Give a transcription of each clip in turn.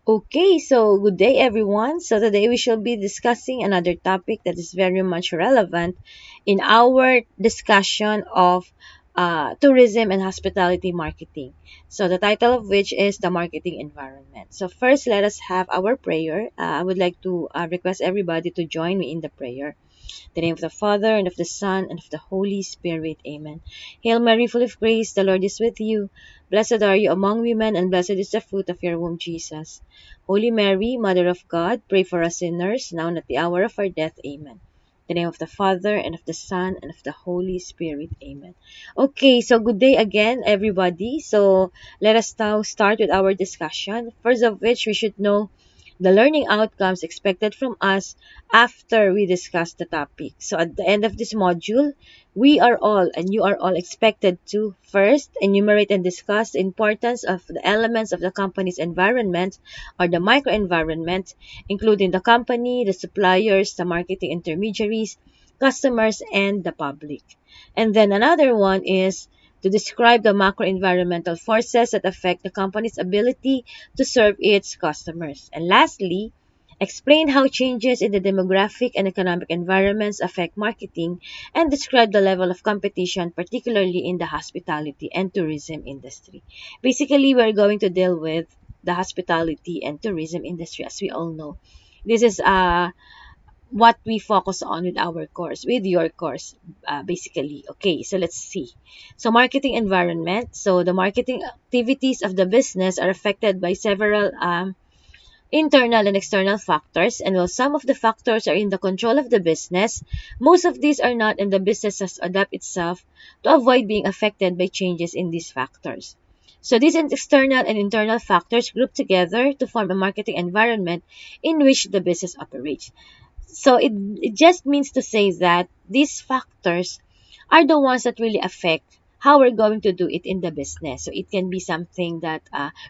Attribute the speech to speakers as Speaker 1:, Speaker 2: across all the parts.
Speaker 1: Okay, so good day everyone. So today we shall be discussing another topic that is very much relevant in our discussion of tourism and hospitality marketing. So the title of which is the marketing environment. So first, let us have our prayer. I would like to request everybody to join me in the prayer the name of the Father, and of the Son, and of the Holy Spirit. Amen. Hail Mary, full of grace, the Lord is with you. Blessed are you among women, and blessed is the fruit of your womb, Jesus. Holy Mary, Mother of God, pray for us sinners, now and at the hour of our death. Amen. In the name of the Father, and of the Son, and of the Holy Spirit. Amen. Okay, so good day again, everybody. So let us now start with our discussion. First of which, we should know the learning outcomes expected from us after we discuss the topic. So at the end of this module, we are all and you are all expected to first enumerate and discuss the importance of the elements of the company's environment or the microenvironment, including the company, the suppliers, the marketing intermediaries, customers, and the public. And then another one is to describe the macro environmental forces that affect the company's ability to serve its customers. And lastly, explain how changes in the demographic and economic environments affect marketing and describe the level of competition, particularly in the hospitality and tourism industry. Basically, we're going to deal with the hospitality and tourism industry, as we all know. This is what we focus on with our course, with your course, basically. Okay, so let's see. So, marketing environment. So, the marketing activities of the business are affected by several internal and external factors, and while some of the factors are in the control of the business, most of these are not, and the business has to adapt itself to avoid being affected by changes in these factors. So these external and internal factors group together to form a marketing environment in which the business operates. So it just means to say that these factors are the ones that really affect how we're going to do it in the business. So it can be something that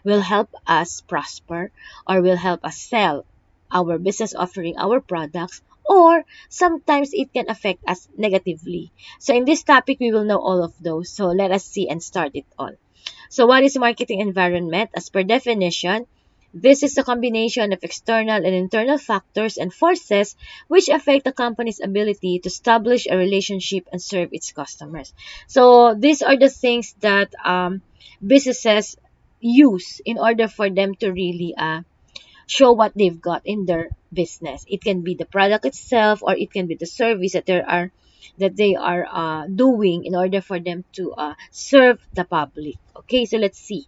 Speaker 1: will help us prosper or will help us sell our business offering, our products, or sometimes it can affect us negatively. So in this topic, we will know all of those. So let us see and start it all. So what is marketing environment? As per definition, this is a combination of external and internal factors and forces which affect the company's ability to establish a relationship and serve its customers. So these are the things that businesses use in order for them to really show what they've got in their business. It can be the product itself, or it can be the service that they are doing in order for them to serve the public. Okay, so let's see.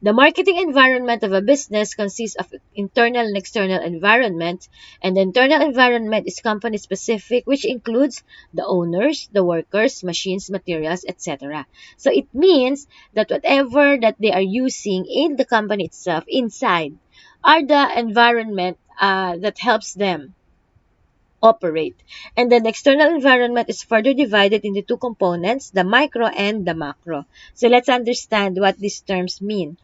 Speaker 1: The marketing environment of a business consists of internal and external environment, and the internal environment is company specific, which includes the owners, the workers, machines, materials, etc. So it means that whatever that they are using in the company itself, inside, are the environment that helps them operate. And then the external environment is further divided into two components, the micro and the macro. So let's understand what these terms mean.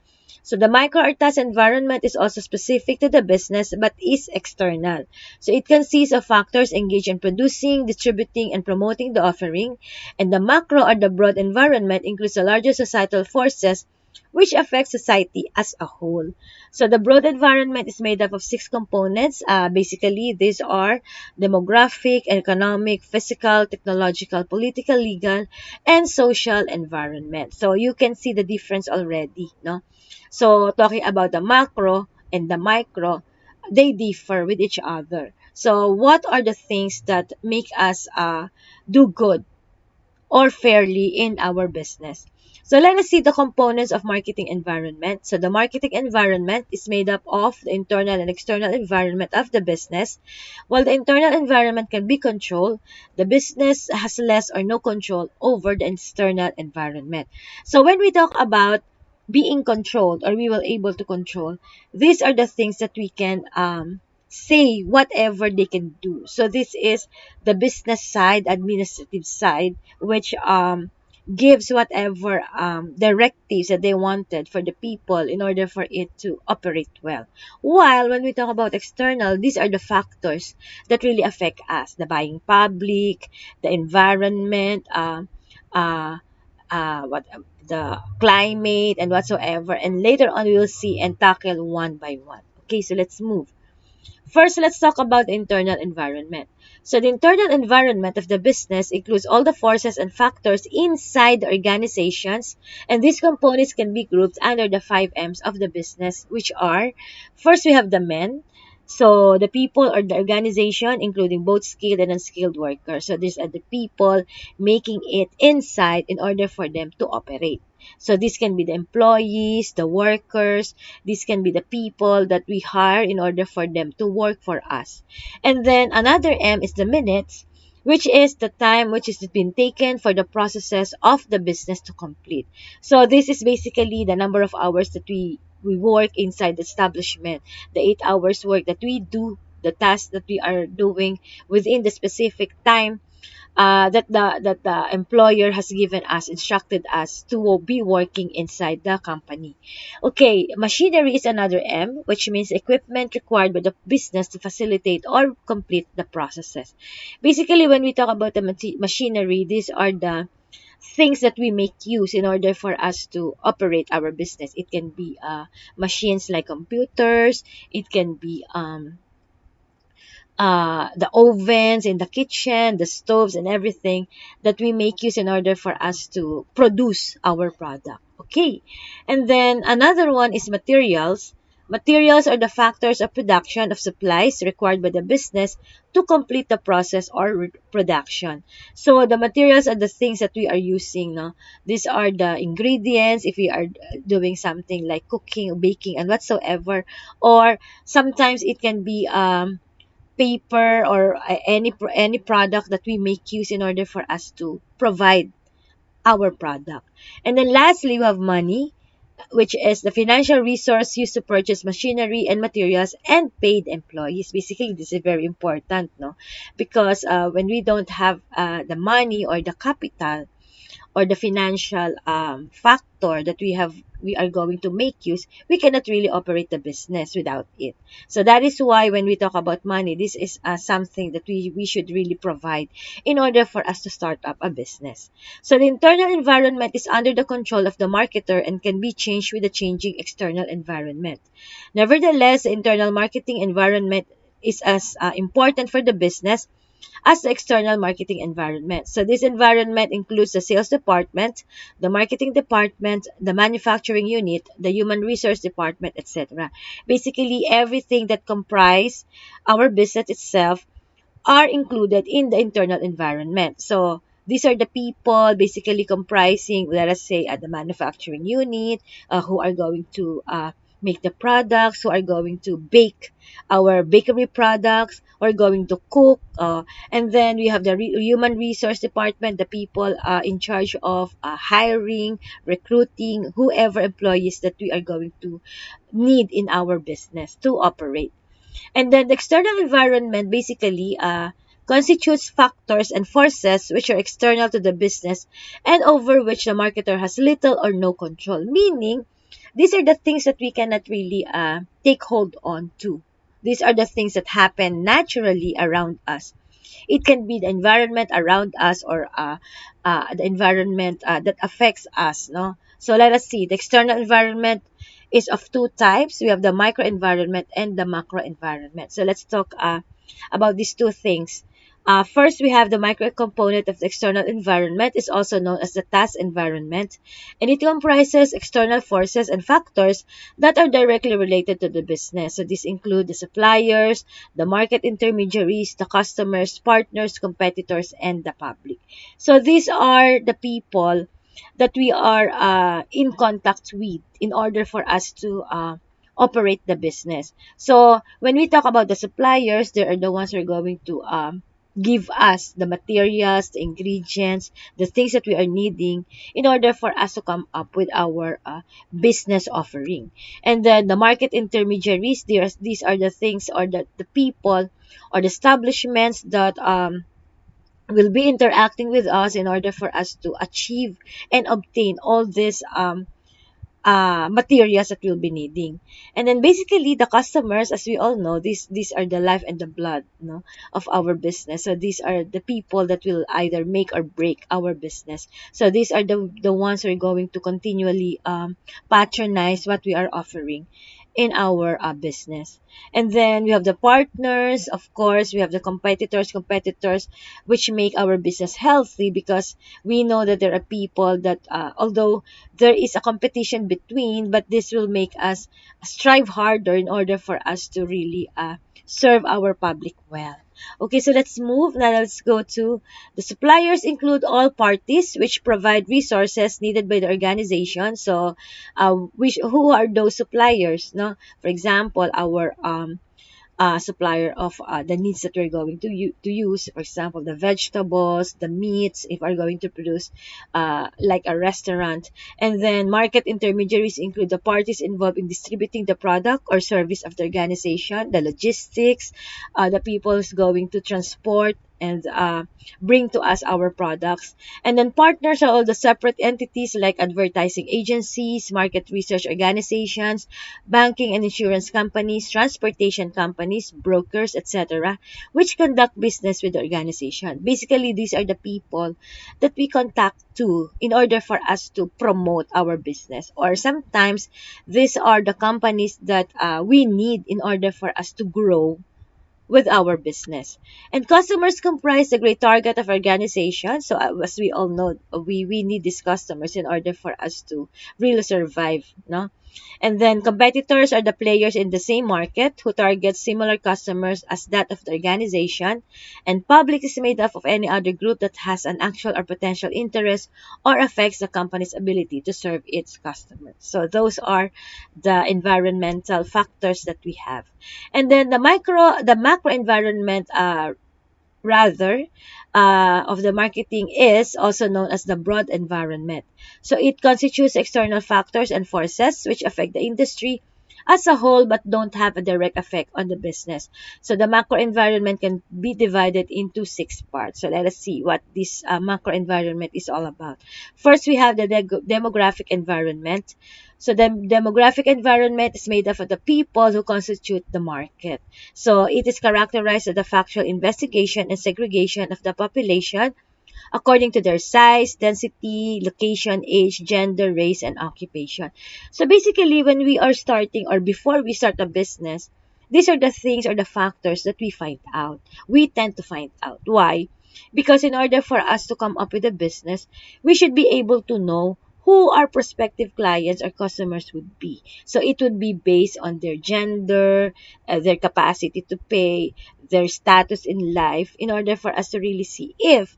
Speaker 1: So the micro or task environment is also specific to the business but is external. So it consists of factors engaged in producing, distributing, and promoting the offering. And the macro or the broad environment includes the larger societal forces which affect society as a whole. So the broad environment is made up of six components. Basically, these are demographic, economic, physical, technological, political, legal, and social environment. So you can see the difference already, no? So talking about the macro and the micro, they differ with each other. So what are the things that make us do good or fairly in our business? So let us see the components of marketing environment. So the marketing environment is made up of the internal and external environment of the business. While the internal environment can be controlled, the business has less or no control over the external environment. So when we talk about being controlled, or we will able to control, these are the things that we can say whatever they can do. So this is the business side, administrative side, which gives whatever directives that they wanted for the people in order for it to operate well. While when we talk about external, these are the factors that really affect us: the buying public, the environment, uh, what the climate, and whatsoever. And later on, we will see and tackle one by one. Okay, so let's move. First, let's talk about the internal environment. So, the internal environment of the business includes all the forces and factors inside the organizations, and these components can be grouped under the 5 M's of the business, which are first, we have the men. So, the people or the organization, including both skilled and unskilled workers. So, these are the people making it inside in order for them to operate. So, this can be the employees, the workers, these can be the people that we hire in order for them to work for us. And then another M is the minutes, which is the time which has been taken for the processes of the business to complete. So this is basically the number of hours that we work inside the establishment, the 8 hours work that we do, the tasks that we are doing within the specific time that the employer has given us, instructed us to be working inside the company. Okay, machinery is another M, which means equipment required by the business to facilitate or complete the processes. Basically, when we talk about the machinery, these are the things that we make use in order for us to operate our business. It can be machines like computers, it can be the ovens in the kitchen, the stoves, and everything that we make use in order for us to produce our product. Okay. And then another one is materials. Materials are the factors of production of supplies required by the business to complete the process or production. So the materials are the things that we are using. No? These are the ingredients if we are doing something like cooking, baking, and whatsoever. Or sometimes it can be paper or any product that we make use in order for us to provide our product. And then lastly, we have money, which is the financial resource used to purchase machinery and materials and paid employees. Basically, this is very important, no? Because when we don't have the money or the capital, or the financial factor that we are going to make use, we cannot really operate the business without it. So that is why when we talk about money, this is something that we should really provide in order for us to start up a business. So the internal environment is under the control of the marketer and can be changed with the changing external environment. Nevertheless, the internal marketing environment is as important for the business as the external marketing environment. So this environment includes the sales department, the marketing department, the manufacturing unit, the human resource department, etc. Basically, everything that comprise our business itself are included in the internal environment. So these are the people basically comprising, let us say, at the manufacturing unit, who are going to make the products, who are going to bake our bakery products, or going to cook. And then we have the human resource department, the people in charge of hiring, recruiting, whoever employees that we are going to need in our business to operate. And then the external environment basically constitutes factors and forces which are external to the business and over which the marketer has little or no control. Meaning, these are the things that we cannot really take hold on to. These are the things that happen naturally around us. It can be the environment around us or the environment that affects us. No, so let us see. The external environment is of two types. We have the micro environment and the macro environment. So let's talk about these two things. First, we have the micro component of the external environment, is also known as the task environment, and it comprises external forces and factors that are directly related to the business. So these include the suppliers, the market intermediaries, the customers, partners, competitors, and the public. So these are the people that we are in contact with in order for us to operate the business. So when we talk about the suppliers, they are the ones who are going to give us the materials, the ingredients, the things that we are needing in order for us to come up with our business offering. And then the market intermediaries, these are the things or the people or the establishments that will be interacting with us in order for us to achieve and obtain all these materials that we'll be needing. And then basically the customers, as we all know, these are the life and the blood, no, of our business. So these are the people that will either make or break our business. So these are the ones who are going to continually patronize what we are offering. in our business. And then we have the partners, of course, we have the competitors, which make our business healthy because we know that there are people that, although there is a competition between, but this will make us strive harder in order for us to really serve our public well. Okay, so let's move. Now let's go to the suppliers include all parties which provide resources needed by the organization. So, who are those suppliers? No, for example, our supplier of the needs that we're going to use. For example, the vegetables, the meats, if we're going to produce like a restaurant. And then market intermediaries include the parties involved in distributing the product or service of the organization, the logistics, the people who's going to transport and bring to us our products. And then partners are all the separate entities like advertising agencies, market research organizations, banking and insurance companies, transportation companies, brokers, etc., which conduct business with the organization. Basically, these are the people that we contact to in order for us to promote our business. Or sometimes, these are the companies that we need in order for us to grow with our business. And customers comprise the great target of organization. So as we all know, we need these customers in order for us to really survive. No? And then competitors are the players in the same market who target similar customers as that of the organization. And public is made up of any other group that has an actual or potential interest or affects the company's ability to serve its customers. So those are the environmental factors that we have. And then the macro environment rather of the marketing is also known as the broad environment. So it constitutes external factors and forces which affect the industry as a whole but don't have a direct effect on the business. So the macro environment can be divided into six parts. So let us see what this macro environment is all about. First, we have the demographic environment. So the demographic environment is made up of the people who constitute the market. So it is characterized by the factual investigation and segregation of the population according to their size, density, location, age, gender, race, and occupation. So basically, when we are starting or before we start a business, these are the things or the factors that we find out. We tend to find out. Why? Because in order for us to come up with a business, we should be able to know who our prospective clients or customers would be. So it would be based on their gender, their capacity to pay, their status in life, in order for us to really see if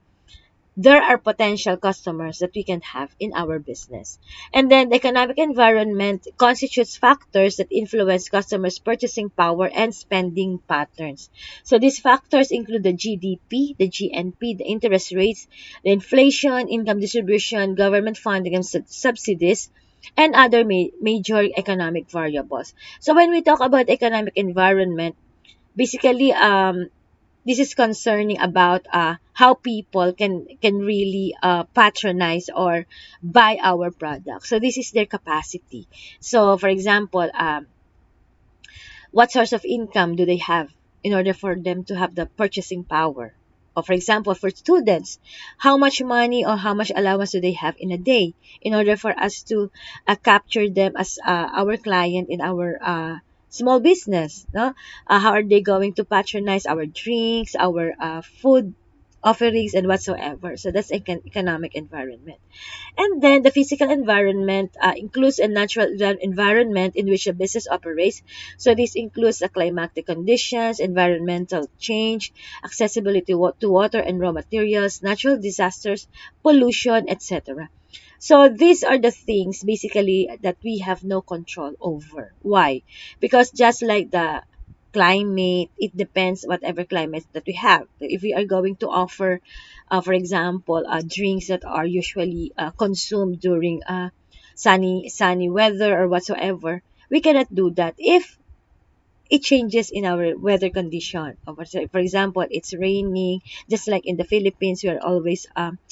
Speaker 1: there are potential customers that we can have in our business. And then the economic environment constitutes factors that influence customers' purchasing power and spending patterns. So these factors include the GDP, the GNP, the interest rates, the inflation, income distribution, government funding and subsidies, and other major economic variables. So when we talk about economic environment, basically this is concerning about how people can really patronize or buy our product. So this is their capacity. So for example, what source of income do they have in order for them to have the purchasing power? Or for example, for students, how much money or how much allowance do they have in a day in order for us to capture them as our client in our small business? No? How are they going to patronize our drinks, our food offerings, and whatsoever? So that's economic environment. And then the physical environment includes a natural environment in which a business operates. So this includes the climatic conditions, environmental change, accessibility to water and raw materials, natural disasters, pollution, etc. So these are the things basically that we have no control over. Why? Because just like the climate, it depends whatever climate that we have. If we are going to offer, for example, drinks that are usually consumed during sunny weather or whatsoever, we cannot do that if it changes in our weather condition. For example, it's raining, just like in the Philippines, we are always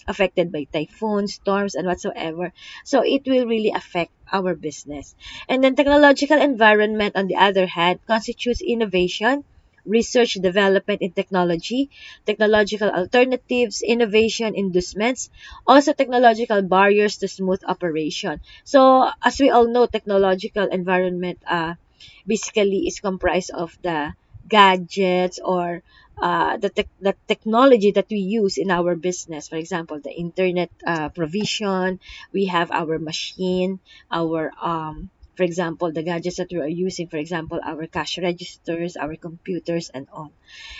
Speaker 1: affected by typhoons, storms, and whatsoever. So it will really affect our business. And then technological environment, on the other hand, constitutes innovation, research development in technology, technological alternatives, innovation inducements, also technological barriers to smooth operation. So as we all know, technological environment basically is comprised of the gadgets or the technology that we use in our business. For example, the internet provision, we have our machine, our for example, the gadgets that we are using, for example, our cash registers, our computers, and all.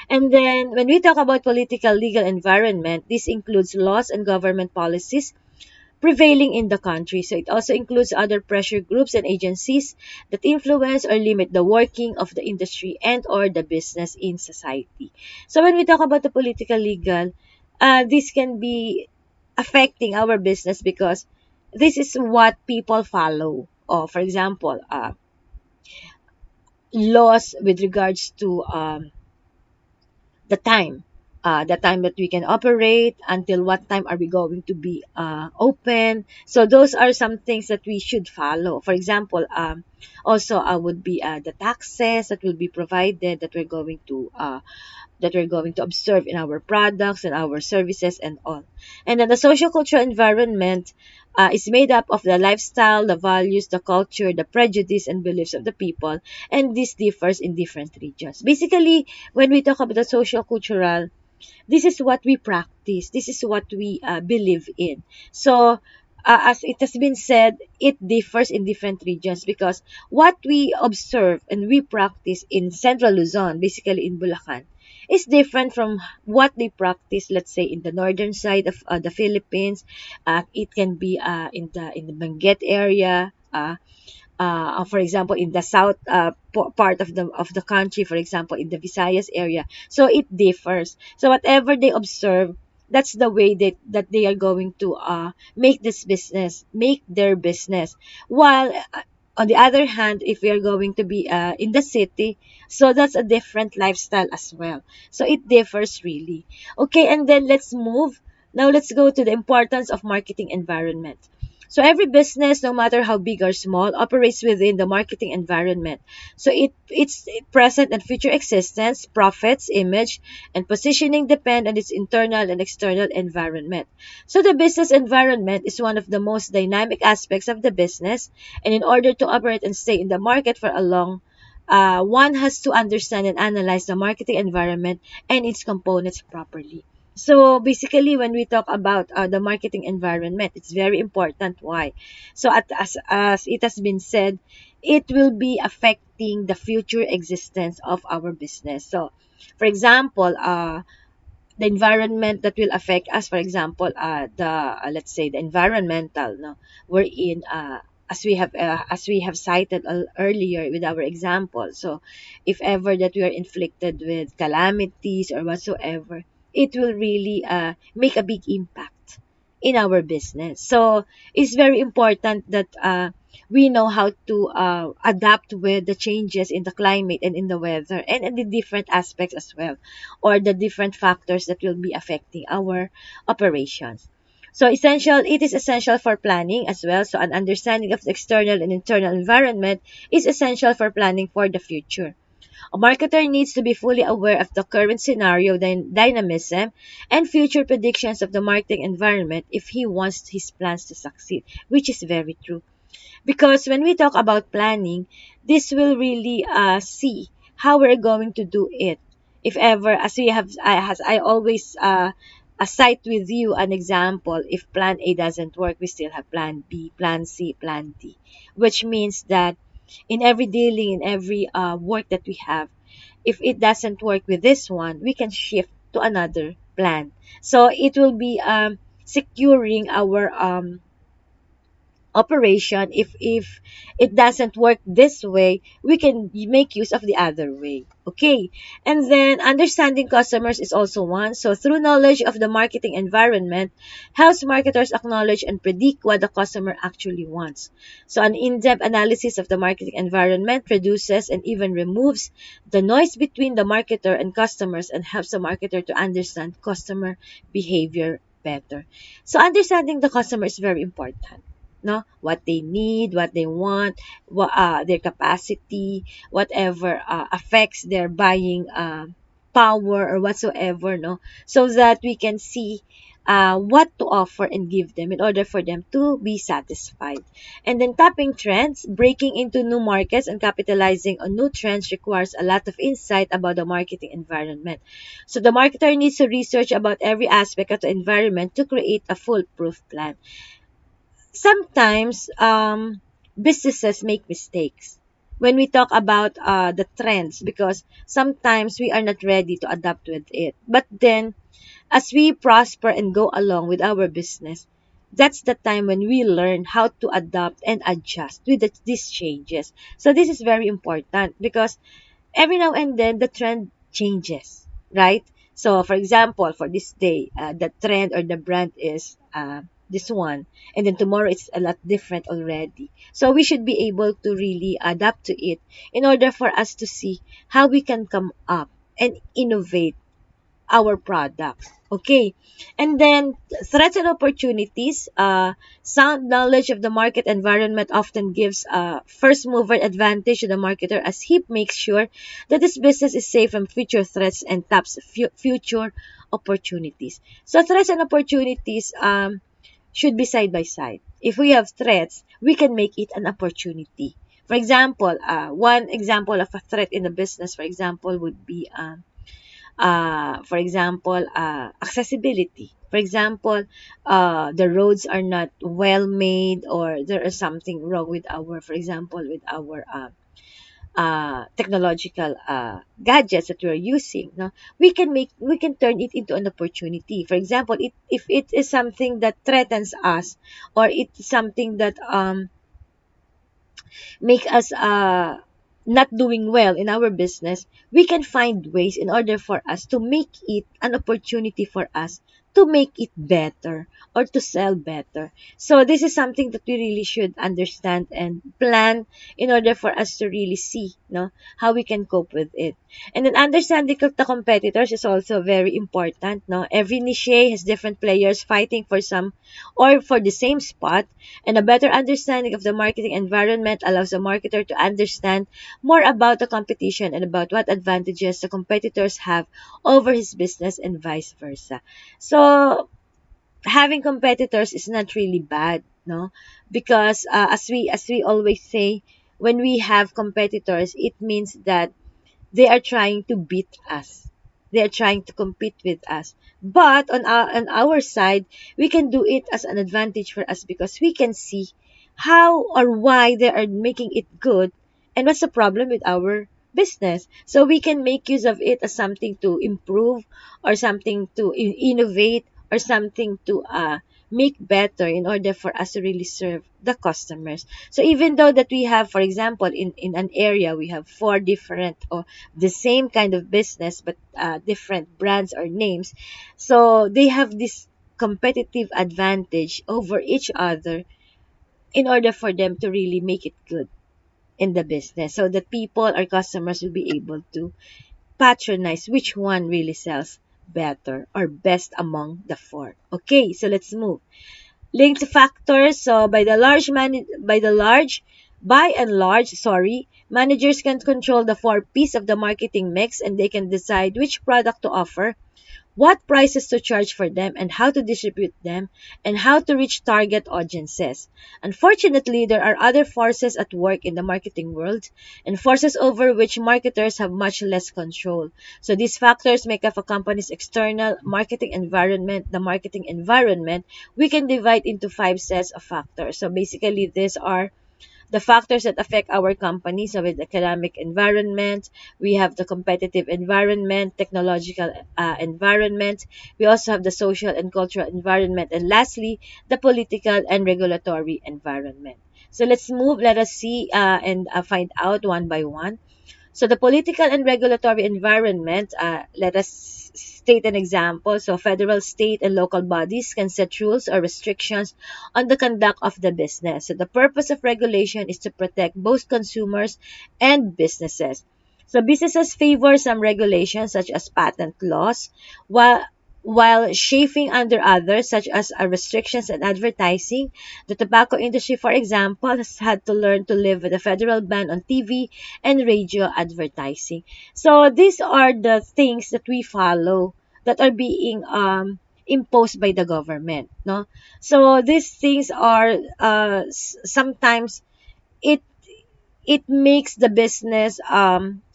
Speaker 1: And then when we talk about political legal environment, this includes laws and government policies prevailing in the country. So it also includes other pressure groups and agencies that influence or limit the working of the industry and or the business in society. So when we talk about the political legal, this can be affecting our business because this is what people follow. Or for example, laws with regards to the time that we can operate, until what time are we going to be open. So those are some things that we should follow. For example, also would be the taxes that will be provided, that we're going to observe in our products and our services and all. And then the social cultural environment is made up of the lifestyle, the values, the culture, the prejudice, and beliefs of the people, and this differs in different regions. Basically, when we talk about the social cultural, this is what we practice, this is what we believe in. So as it has been said, it differs in different regions because what we observe and we practice in central Luzon, basically in Bulacan, is different from what they practice, let's say, in the northern side of the Philippines. It can be in the Benguet area, for example, in the south part of the country, for example, in the Visayas area. So it differs. So whatever they observe, that's the way that they are going to make their business. While on the other hand, if we are going to be in the city, so that's a different lifestyle as well. So it differs really. Okay, and then let's move. Now let's go to the importance of marketing environment. So every business, no matter how big or small, operates within the marketing environment. So its present and future existence, profits, image, and positioning depend on its internal and external environment. So the business environment is one of the most dynamic aspects of the business, and in order to operate and stay in the market for a long, one has to understand and analyze the marketing environment and its components properly. So basically, when we talk about the marketing environment, it's very important. Why? So as it has been said, it will be affecting the future existence of our business. So, for example, the environment that will affect us, for example, the let's say the environmental, no, we're in as we have cited earlier with our example. So if ever that we are inflicted with calamities or whatsoever, it will really make a big impact in our business. So it's very important that we know how to adapt with the changes in the climate and in the weather and in the different aspects as well, or the different factors that will be affecting our operations. So it is essential for planning as well. So an understanding of the external and internal environment is essential for planning for the future. A marketer needs to be fully aware of the current scenario, dynamism, and future predictions of the marketing environment if he wants his plans to succeed, which is very true. Because when we talk about planning, this will really see how we're going to do it. If ever, as I always cite with you an example, if plan A doesn't work, we still have plan B, plan C, plan D, which means that in every dealing, in every work that we have, if it doesn't work with this one, we can shift to another plan. So it will be securing our operation. If it doesn't work this way, we can make use of the other way. Okay, and then understanding customers is also one. So through knowledge of the marketing environment, helps marketers acknowledge and predict what the customer actually wants. So an in-depth analysis of the marketing environment reduces and even removes the noise between the marketer and customers and helps the marketer to understand customer behavior better. So understanding the customer is very important, no, what they need, what they want, their capacity, whatever affects their buying power or whatsoever, no, so that we can see what to offer and give them in order for them to be satisfied. And then tapping trends, breaking into new markets and capitalizing on new trends requires a lot of insight about the marketing environment. So the marketer needs to research about every aspect of the environment to create a foolproof plan. Sometimes businesses make mistakes when we talk about the trends, because sometimes we are not ready to adapt with it. But then as we prosper and go along with our business, that's the time when we learn how to adapt and adjust with these changes. So this is very important because every now and then the trend changes, right? So, for example, for this day, the trend or the brand is this one, and then tomorrow it's a lot different already. So, we should be able to really adapt to it in order for us to see how we can come up and innovate our products. Okay. And then threats and opportunities. Sound knowledge of the market environment often gives a first mover advantage to the marketer as he makes sure that his business is safe from future threats and taps future opportunities. So threats and opportunities should be side by side. If we have threats, we can make it an opportunity. For example, one example of a threat in the business, for example, would be for example, accessibility. For example, the roads are not well made, or there is something wrong with our, for example, with our technological gadgets that we're using. No, we can turn it into an opportunity. For example, if it is something that threatens us, or it's something that make us not doing well in our business, we can find ways in order for us to make it an opportunity for us to make it better or to sell better. So this is something that we really should understand and plan in order for us to really see, no, how we can cope with it. And then understanding of the competitors is also very important. No, every niche has different players fighting for some or for the same spot, and a better understanding of the marketing environment allows the marketer to understand more about the competition and about what advantages the competitors have over his business and vice versa. So, having competitors is not really bad, no? Because as we always say, when we have competitors, it means that they are trying to beat us. They are trying to compete with us. But on our side, we can do it as an advantage for us because we can see how or why they are making it good and what's the problem with our business. So we can make use of it as something to improve, or something to innovate, or something to make better in order for us to really serve the customers. So even though that we have, for example, in an area, we have four different or the same kind of business, but different brands or names, so they have this competitive advantage over each other in order for them to really make it good in the business, so that people or customers will be able to patronize which one really sells better or best among the four. Okay, so let's move. Linked factors. So by and large, sorry, managers can control the four P's of the marketing mix, and they can decide which product to offer, what prices to charge for them, and how to distribute them, and how to reach target audiences. Unfortunately, there are other forces at work in the marketing world, and forces over which marketers have much less control. So these factors make up a company's external marketing environment. The marketing environment, we can divide into five sets of factors. So basically, these are the factors that affect our company. So with economic environment, we have the competitive environment, technological environment. We also have the social and cultural environment. And lastly, the political and regulatory environment. So let's move. Let us see and find out one by one. So the political and regulatory environment, let us state an example. So federal, state, and local bodies can set rules or restrictions on the conduct of the business. So the purpose of regulation is to protect both consumers and businesses. So businesses favor some regulations such as patent laws, while chafing under others such as restrictions on advertising. The tobacco industry, for example, has had to learn to live with a federal ban on TV and radio advertising. So these are the things that we follow that are being imposed by the government, no? So these things are sometimes it it makes the business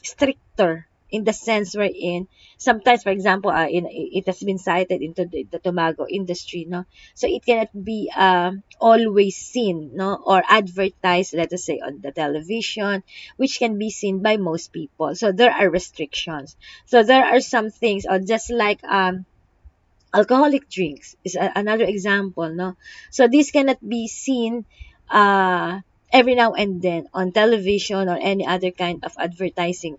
Speaker 1: stricter in the sense wherein sometimes, for example, it has been cited into the tobacco industry, no? So it cannot be always seen, no, or advertised, let us say, on the television, which can be seen by most people. So there are restrictions. So there are some things, or just like alcoholic drinks is another example, no? So this cannot be seen uh every now and then on television or any other kind of advertising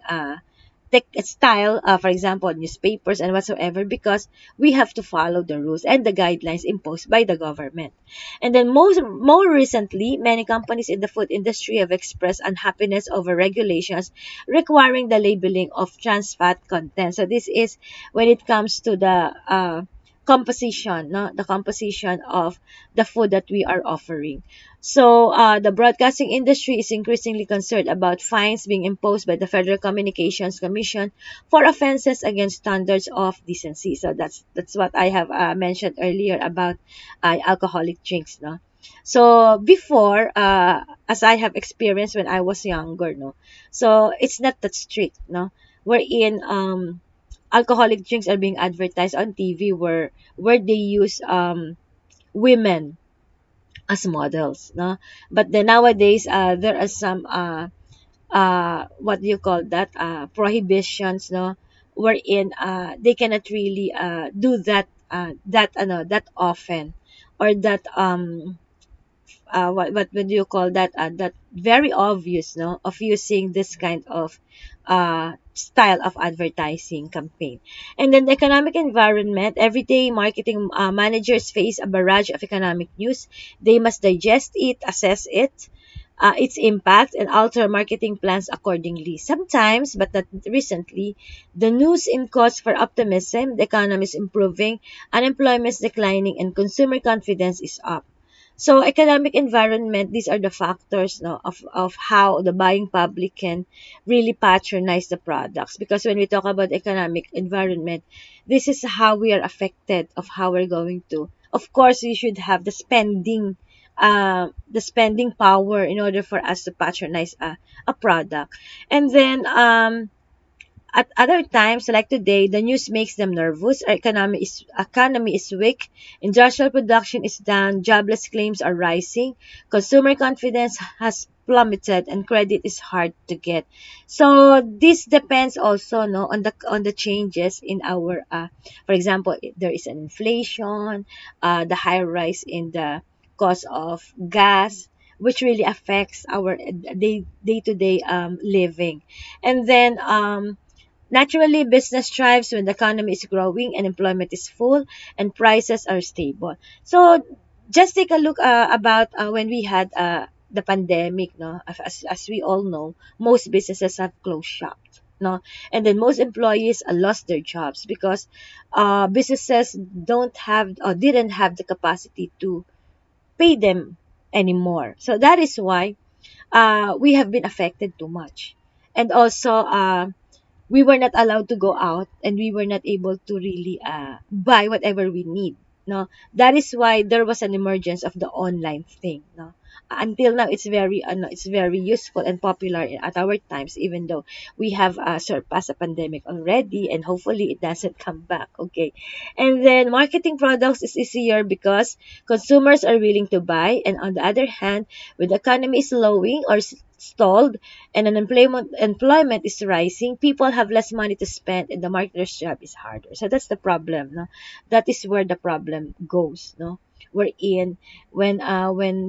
Speaker 1: style, for example, newspapers and whatsoever, because we have to follow the rules and the guidelines imposed by the government. And then more recently, many companies in the food industry have expressed unhappiness over regulations requiring the labeling of trans fat content. So this is when it comes to the composition, no, the composition of the food that we are offering. So the broadcasting industry is increasingly concerned about fines being imposed by the Federal Communications Commission for offenses against standards of decency. So that's what I have mentioned earlier about alcoholic drinks, no. So before, as I have experienced when I was younger, no, so it's not that strict, no, wherein alcoholic drinks are being advertised on TV where they use women as models, no. But then nowadays there are some what do you call that, prohibitions, no, wherein they cannot really do that often, or that what do you call that, that very obvious, no, of using this kind of style of advertising campaign. And then the economic environment, everyday marketing managers face a barrage of economic news. They must digest it, assess it, its impact, and alter marketing plans accordingly. Sometimes, but not recently, the news in cause for optimism: the economy is improving, unemployment is declining, and consumer confidence is up. So economic environment, these are the factors, no, of how the buying public can really patronize the products. Because when we talk about economic environment, this is how we are affected of how we're going to. Of course, we should have the spending power in order for us to patronize a product. And then at other times, like today, the news makes them nervous. Our economy is weak, industrial production is down, jobless claims are rising, consumer confidence has plummeted, and credit is hard to get. So this depends also, no, on the changes in our for example, there is an inflation, the high rise in the cost of gas, which really affects our day to day living. And then naturally, business thrives when the economy is growing and employment is full and prices are stable. So just take a look about when we had the pandemic, no? As we all know, most businesses have closed shop, no? And then most employees lost their jobs because businesses don't have or didn't have the capacity to pay them anymore. So that is why we have been affected too much. And also, we were not allowed to go out, and we were not able to really buy whatever we need, no. That is why there was an emergence of the online thing, no. Until now, it's very useful and popular at our times, even though we have surpassed the pandemic already, and hopefully it doesn't come back, okay. And then marketing products is easier because consumers are willing to buy, and on the other hand, when the economy is slowing or stalled, and employment is rising, people have less money to spend, and the marketer's job is harder. So that's the problem, no? That is where the problem goes, no? We're in when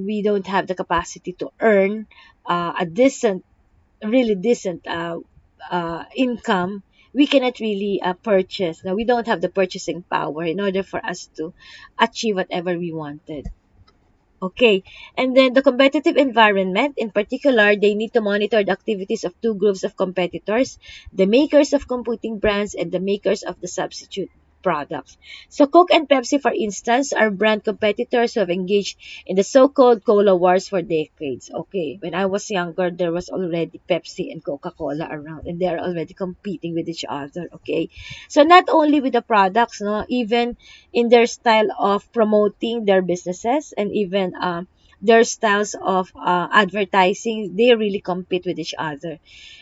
Speaker 1: we don't have the capacity to earn a decent, really decent income, we cannot really purchase. Now we don't have the purchasing power in order for us to achieve whatever we wanted. Okay, and then the competitive environment, in particular, they need to monitor the activities of two groups of competitors: the makers of competing brands and the makers of the substitute. products. So Coke and Pepsi, for instance, are brand competitors who have engaged in the so-called cola wars for decades. Okay, when I was younger, there was already Pepsi and Coca-Cola around, and they are already competing with each other. Okay, so not only with the products, no, even in their style of promoting their businesses, and even their styles of advertising, they really compete with each other.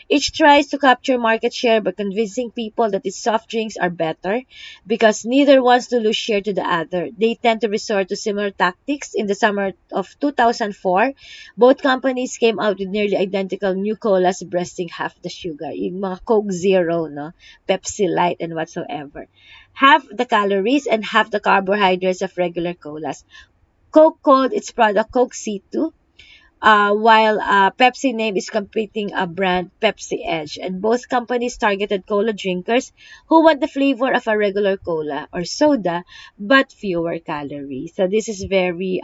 Speaker 1: Each tries to capture market share by convincing people that its soft drinks are better because neither wants to lose share to the other. They tend to resort to similar tactics. In the summer of 2004, both companies came out with nearly identical new colas breasting half the sugar. Yung mga Coke Zero, no? Pepsi Light, and whatsoever. Half the calories and half the carbohydrates of regular colas. Coke called its product Coke C2, while Pepsi name is competing a brand Pepsi Edge, and both companies targeted cola drinkers who want the flavor of a regular cola or soda but fewer calories. So this is very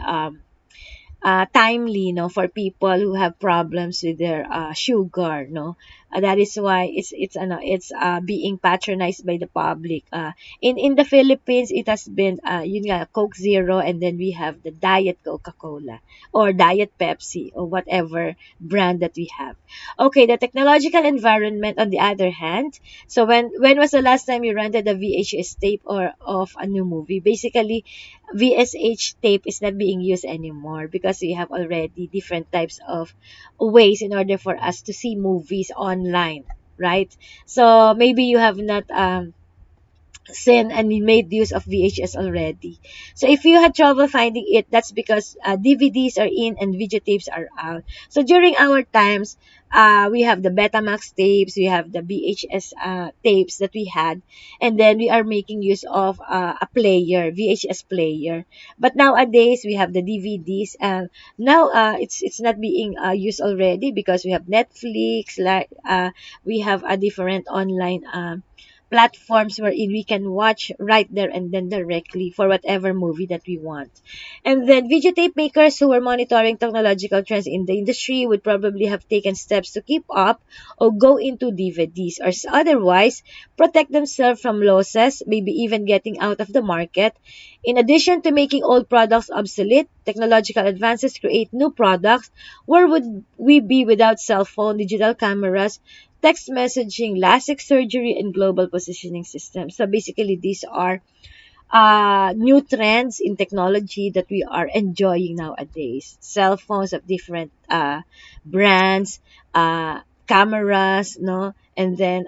Speaker 1: timely, no, for people who have problems with their sugar, no. That is why it's being patronized by the public. In the Philippines, it has been yun nga, Coke Zero, and then we have the Diet Coca-Cola or Diet Pepsi or whatever brand that we have. Okay, the technological environment on the other hand. So when was the last time you rented a VHS tape or of a new movie? Basically, VSH tape is not being used anymore because we have already different types of ways in order for us to see movies online, right? So maybe you have not seen and made use of VHS already. So if you had trouble finding it, that's because DVDs are in and videotapes are out. So during our times, we have the Betamax tapes, we have the VHS tapes that we had, and then we are making use of a player, VHS player. But nowadays we have the DVDs, and now it's not being used already because we have Netflix, like we have a different online platforms wherein we can watch right there and then directly for whatever movie that we want. And then videotape makers who were monitoring technological trends in the industry would probably have taken steps to keep up or go into DVDs or otherwise protect themselves from losses, maybe even getting out of the market. In addition to making old products obsolete, technological advances create new products. Where would we be without cell phone, digital cameras, text messaging, LASIK surgery, and global positioning systems? So basically, these are new trends in technology that we are enjoying nowadays. Cell phones of different brands, cameras, no, and then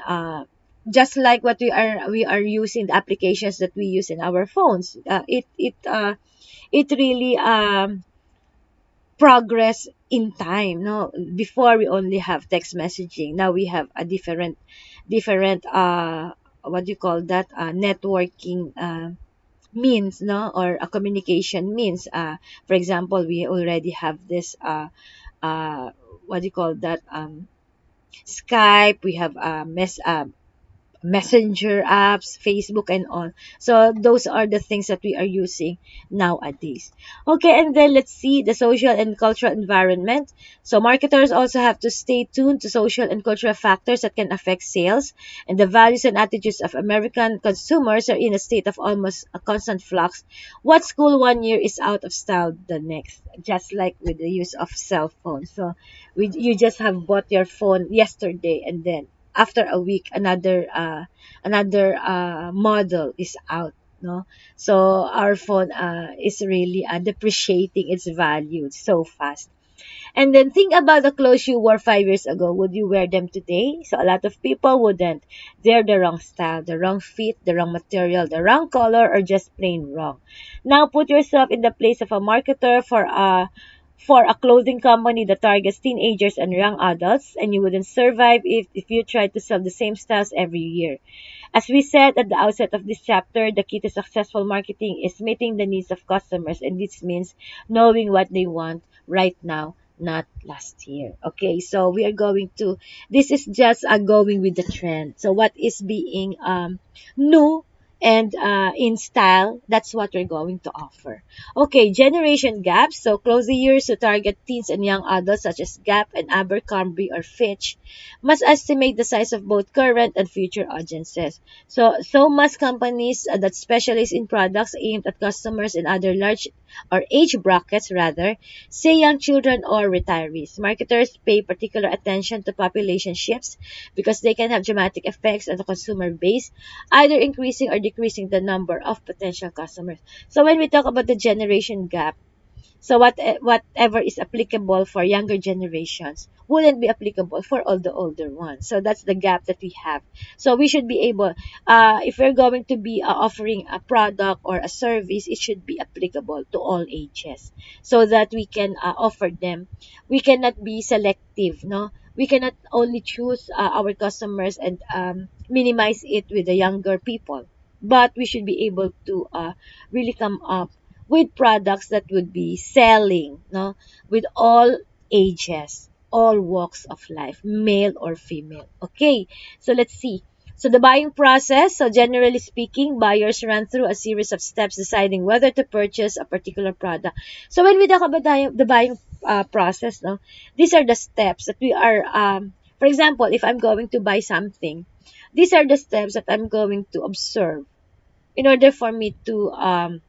Speaker 1: just like what we are using the applications that we use in our phones. It really progress in time, no. Before we only have text messaging, now we have a different what do you call that, networking means, no, or a communication means. For example, we already have this what do you call that, Skype, we have messenger apps, Facebook, and all. So those are the things that we are using nowadays. Okay, and then let's see the social and cultural environment. So marketers also have to stay tuned to social and cultural factors that can affect sales, and the values and attitudes of American consumers are in a state of almost a constant flux. What's cool one year is out of style the next, just like with the use of cell phones. So you just have bought your phone yesterday, and then after a week another model is out, no. So our phone is really depreciating its value so fast. And then think about the clothes you wore 5 years ago. Would you wear them today? So a lot of people wouldn't. They're the wrong style, the wrong fit, the wrong material, the wrong color, or just plain wrong. Now put yourself in the place of a marketer for a clothing company that targets teenagers and young adults, and you wouldn't survive if you tried to sell the same styles every year. As we said at the outset of this chapter, the key to successful marketing is meeting the needs of customers, and this means knowing what they want right now, not last year. Okay, so we are going to, this is just going with the trend. So what is being new and in style, that's what we're going to offer. Okay, generation gaps. So close the years to target teens and young adults such as Gap and Abercrombie or Fitch must estimate the size of both current and future audiences. So must companies that specialize in products aimed at customers in other large or age brackets rather, say young children or retirees. Marketers pay particular attention to population shifts because they can have dramatic effects on the consumer base, either increasing or decreasing the number of potential customers. So when we talk about the generation gap, so whatever is applicable for younger generations wouldn't be applicable for all the older ones. So that's the gap that we have. So we should be able, if we're going to be offering a product or a service, it should be applicable to all ages, so that we can offer them. We cannot be selective, no. We cannot only choose our customers and minimize it with the younger people, but we should be able to really come up with products that would be selling, no, with all ages, all walks of life, male or female. Okay, so let's see. So the buying process, so generally speaking, buyers run through a series of steps deciding whether to purchase a particular product. So when we talk about the buying process, no, these are the steps that we are, for example, if I'm going to buy something, these are the steps that I'm going to observe in order for me to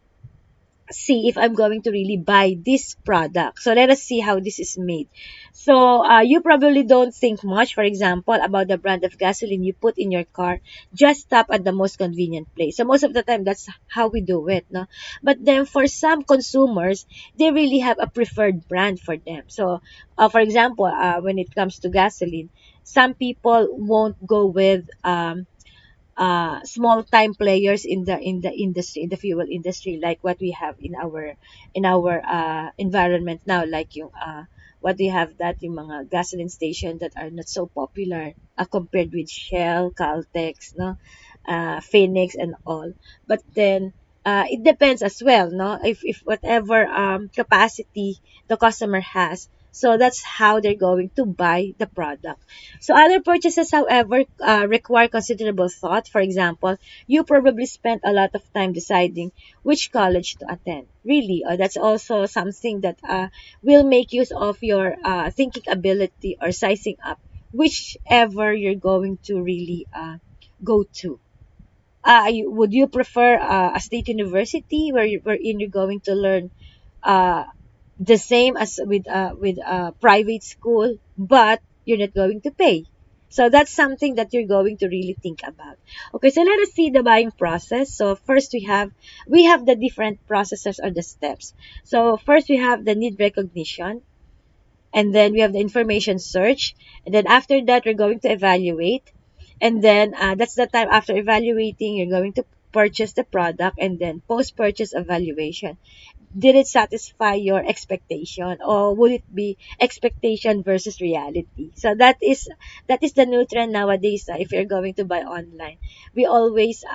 Speaker 1: see if I'm going to really buy this product. So let us see how this is made. So you probably don't think much, for example, about the brand of gasoline you put in your car. Just stop at the most convenient place. So most of the time, that's how we do it, no? But then for some consumers, they really have a preferred brand for them. So for example, when it comes to gasoline, some people won't go with small time players in the industry, in the fuel industry, like what we have in our environment now, like yung what we have, that yung mga gasoline station that are not so popular compared with Shell, Caltex, no, Phoenix and all. But then it depends as well, no, if whatever capacity the customer has, so that's how they're going to buy the product. So other purchases, however, require considerable thought. For example, you probably spent a lot of time deciding which college to attend. Really, that's also something that will make use of your thinking ability or sizing up whichever you're going to really go to. Would you prefer a state university wherein you're going to learn uh, the same as with a private school, but you're not going to pay? So that's something that you're going to really think about. Okay, so let us see the buying process. So first we have the different processes or the steps. So first we have the need recognition, and then we have the information search, and then after that we're going to evaluate, and then that's the time after evaluating you're going to purchase the product, and then post purchase evaluation. Did it satisfy your expectation, or would it be expectation versus reality? So that is the new trend nowadays. If you're going to buy online, we always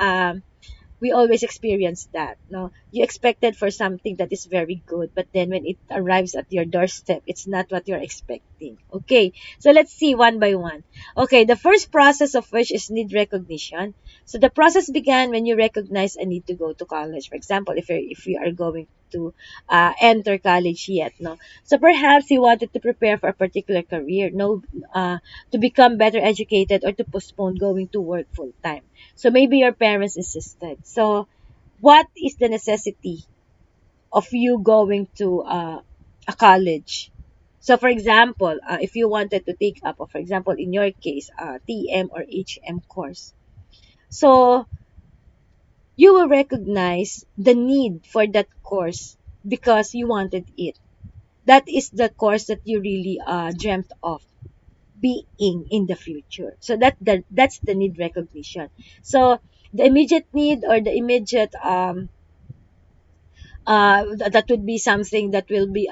Speaker 1: experience that, no, you expected for something that is very good, but then when it arrives at your doorstep, it's not what you're expecting. Okay, so let's see one by one. Okay, the first process of which is need recognition. So the process began when you recognize a need to go to college. For example, if you are going to enter college yet, no, so perhaps you wanted to prepare for a particular career, no, to become better educated, or to postpone going to work full time. So maybe your parents insisted. So what is the necessity of you going to a college? So for example, if you wanted to take up, for example, in your case, TM or HM course, so you will recognize the need for that course because you wanted it. That is the course that you really dreamt of being in the future. So that's the need recognition. So the immediate need, or the immediate that would be something that will be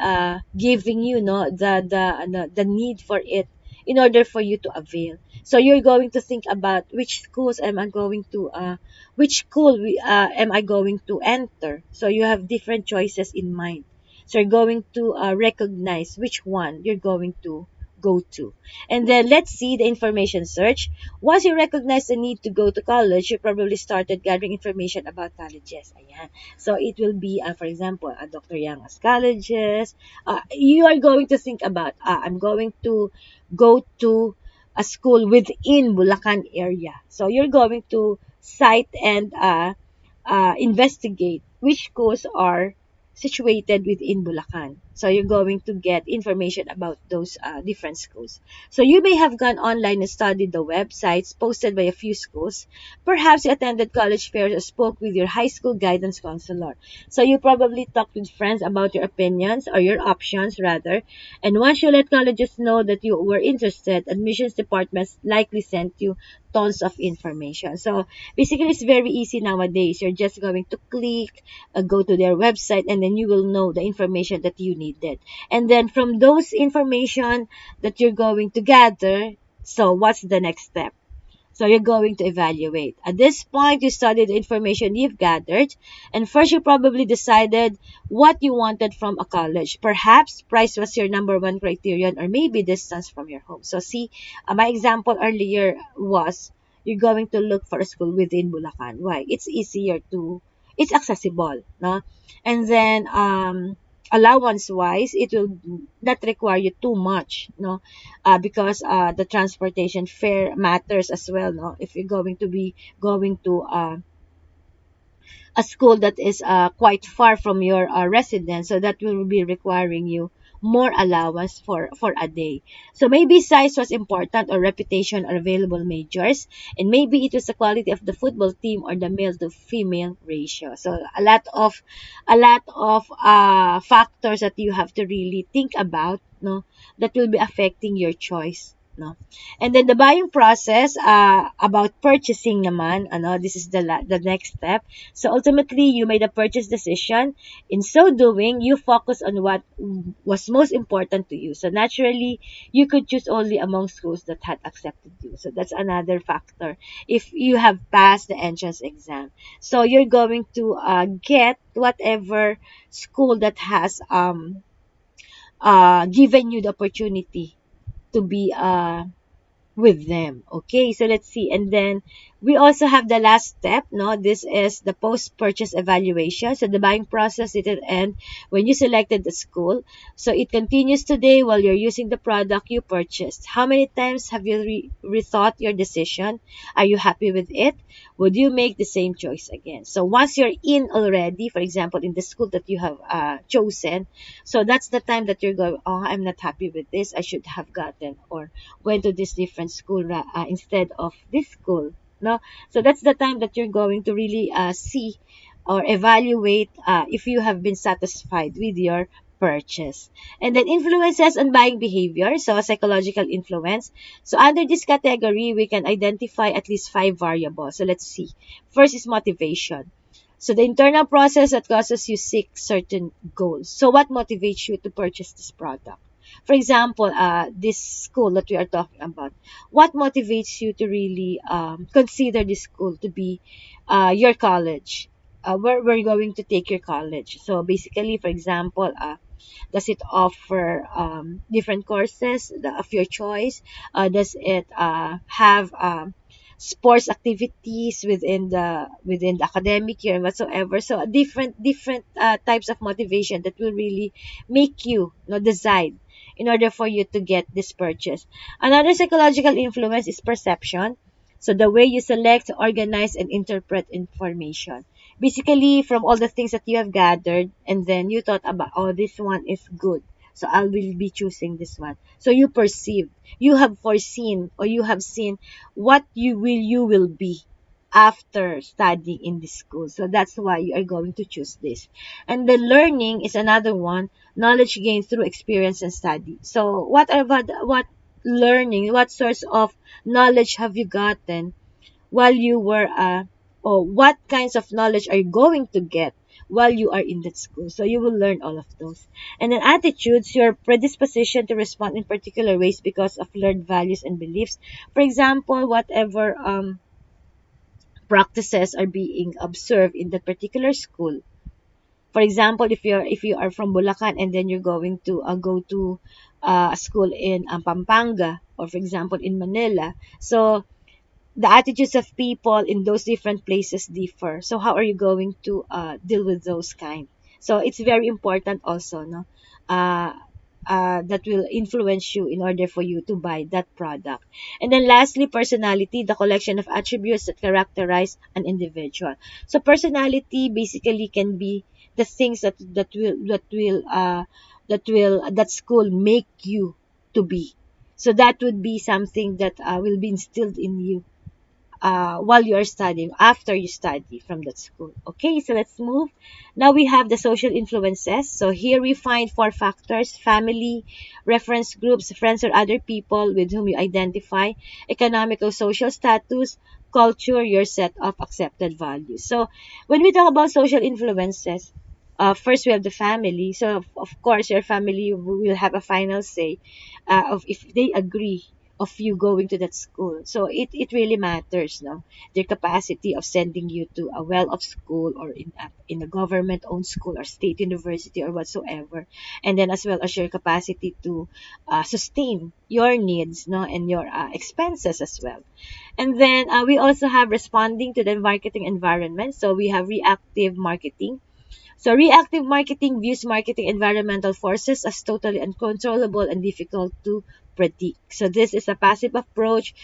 Speaker 1: giving you, no, the need for it in order for you to avail. So you're going to think about which schools am I going to which school am I going to enter. So you have different choices in mind. So you're going to recognize which one you're going to go to. And then let's see the information search. Once you recognize the need to go to college, you probably started gathering information about colleges. Ayan. So it will be, for example, Dr. Yang's colleges. You are going to think about, I'm going to go to a school within Bulacan area. So you're going to cite and investigate which schools are situated within Bulacan. So you're going to get information about those different schools. So you may have gone online and studied the websites posted by a few schools. Perhaps you attended college fairs or spoke with your high school guidance counselor. So you probably talked with friends about your opinions or your options rather. And once you let colleges know that you were interested, admissions departments likely sent you tons of information. So basically, it's very easy nowadays. You're just going to click, go to their website, and then you will know the information that you needed. And then from those information that you're going to gather, so what's the next step? So you're going to evaluate. At this point, you studied the information you've gathered, and first you probably decided what you wanted from a college. Perhaps price was your number one criterion, or maybe distance from your home. So see, my example earlier was you're going to look for a school within Bulacan. Why? It's easier to, it's accessible, no? And then allowance wise, it will not require you too much, no? Because the transportation fare matters as well, no? If you're going to be going to a school that is quite far from your residence, so that will be requiring you more allowance for a day. So maybe size was important, or reputation, or available majors, and maybe it was the quality of the football team or the male to female ratio. So a lot of factors that you have to really think about, no, that will be affecting your choice, no. And then the buying process, about purchasing naman, ano, this is the next step. So ultimately, you made a purchase decision. In so doing, you focus on what was most important to you. So naturally, you could choose only among schools that had accepted you. So that's another factor. If you have passed the entrance exam, so you're going to get whatever school that has given you the opportunity to be with them. Okay, so let's see. And then we also have the last step. No, this is the post-purchase evaluation. So the buying process didn't end when you selected the school. So it continues today while you're using the product you purchased. How many times have you rethought your decision? Are you happy with it? Would you make the same choice again? So once you're in already, for example, in the school that you have chosen, so that's the time that you're going, oh, I'm not happy with this. I should have gotten or went to this different school instead of this school, no. So that's the time that you're going to really see or evaluate if you have been satisfied with your purchase. And then influences on buying behavior, so psychological influence. So under this category, we can identify at least 5 variables. So let's see. First is motivation. So the internal process that causes you seek certain goals. So what motivates you to purchase this product? For example, this school that we are talking about, what motivates you to really consider this school to be your college? Where you're going to take your college. So basically, for example, does it offer different courses of your choice? Does it have sports activities within the academic year and whatsoever? So different types of motivation that will really make you, decide in order for you to get this purchase. Another psychological influence is perception. So the way you select, organize, and interpret information. Basically, from all the things that you have gathered, and then you thought about, oh, this one is good. So I will be choosing this one. So you perceive, you have foreseen, or you have seen what you will be after studying in this school. So that's why you are going to choose this. And the learning is another one, knowledge gained through experience and study. So what learning, what source of knowledge have you gotten while you were or what kinds of knowledge are you going to get while you are in that school? So you will learn all of those. And then attitudes, your predisposition to respond in particular ways because of learned values and beliefs. For example, whatever practices are being observed in that particular school. For example, if you are from Bulacan and then you're going to go to a school in Pampanga, or for example in Manila. So the attitudes of people in those different places differ. So how are you going to deal with those kind? So it's very important also, no, uh, that will influence you in order for you to buy that product. And then lastly, personality, the collection of attributes that characterize an individual. So personality basically can be the things that school make you to be. So that would be something that will be instilled in you while you are studying, after you study from that school. Okay, so let's move. Now we have the social influences. So here we find four factors: family, reference groups, friends or other people with whom you identify, economical social status, culture, your set of accepted values. So when we talk about social influences, first we have the family. So of course your family will have a final say of if they agree of you going to that school. So it really matters, no? Their capacity of sending you to a well-off school, or in a government-owned school or state university or whatsoever. And then as well as your capacity to sustain your needs, no, and your expenses as well. And then we also have responding to the marketing environment. So we have reactive marketing. So reactive marketing views marketing environmental forces as totally uncontrollable and difficult to predict. So this is a passive approach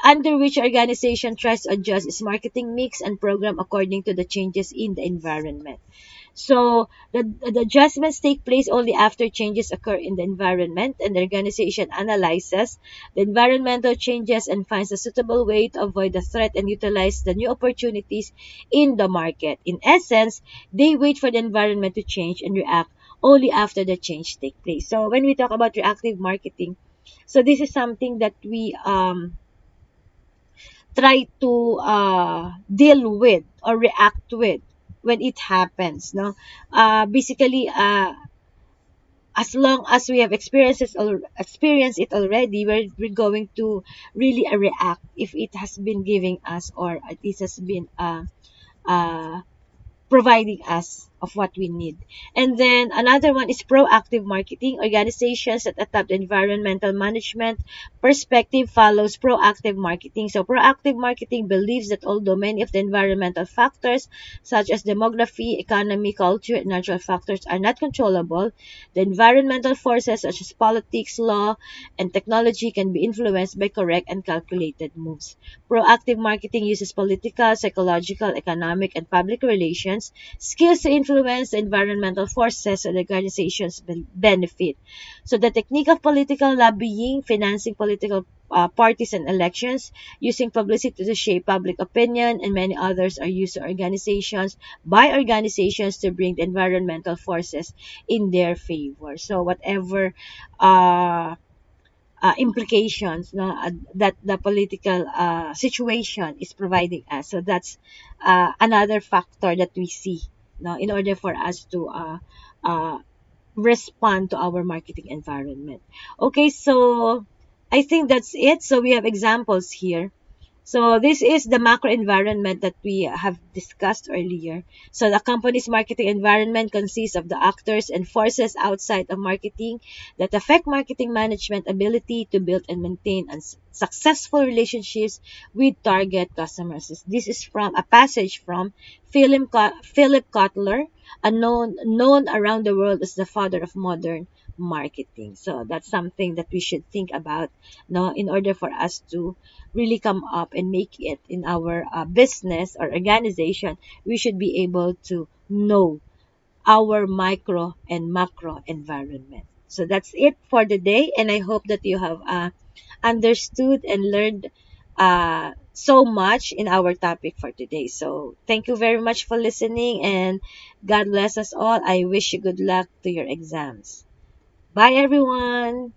Speaker 1: under which organization tries to adjust its marketing mix and program according to the changes in the environment. So the adjustments take place only after changes occur in the environment, and the organization analyzes the environmental changes and finds a suitable way to avoid the threat and utilize the new opportunities in the market. In essence, they wait for the environment to change and react only after the change take place. So when we talk about reactive marketing, so this is something that we try to deal with or react with when it happens, no. Basically, as long as we have experienced it already, we're going to really react if it has been giving us, or it has been uh providing us of what we need. And then another one is proactive marketing. Organizations that adopt environmental management perspective follows proactive marketing. So proactive marketing believes that although many of the environmental factors such as demography, economy, culture, and natural factors are not controllable, the environmental forces such as politics, law, and technology can be influenced by correct and calculated moves. Proactive marketing uses political, psychological, economic, and public relations skills to influence the environmental forces and organizations' benefit. So the technique of political lobbying, financing political parties and elections, using publicity to shape public opinion, and many others are used by organizations to bring the environmental forces in their favor. So whatever uh, implications, no, that the political situation is providing us. So that's another factor that we see, no, in order for us to uh, respond to our marketing environment. Okay, so I think that's it. So we have examples here. So this is the macro environment that we have discussed earlier. So the company's marketing environment consists of the actors and forces outside of marketing that affect marketing management ability to build and maintain successful relationships with target customers. This is from a passage from Philip Kotler, known around the world as the father of modern marketing. So that's something that we should think about, no, in order for us to really come up and make it in our business or organization. We should be able to know our micro and macro environment. So that's it for the day, and I hope that you have understood and learned so much in our topic for today. So thank you very much for listening, and God bless us all. I wish you good luck to your exams. Bye, everyone.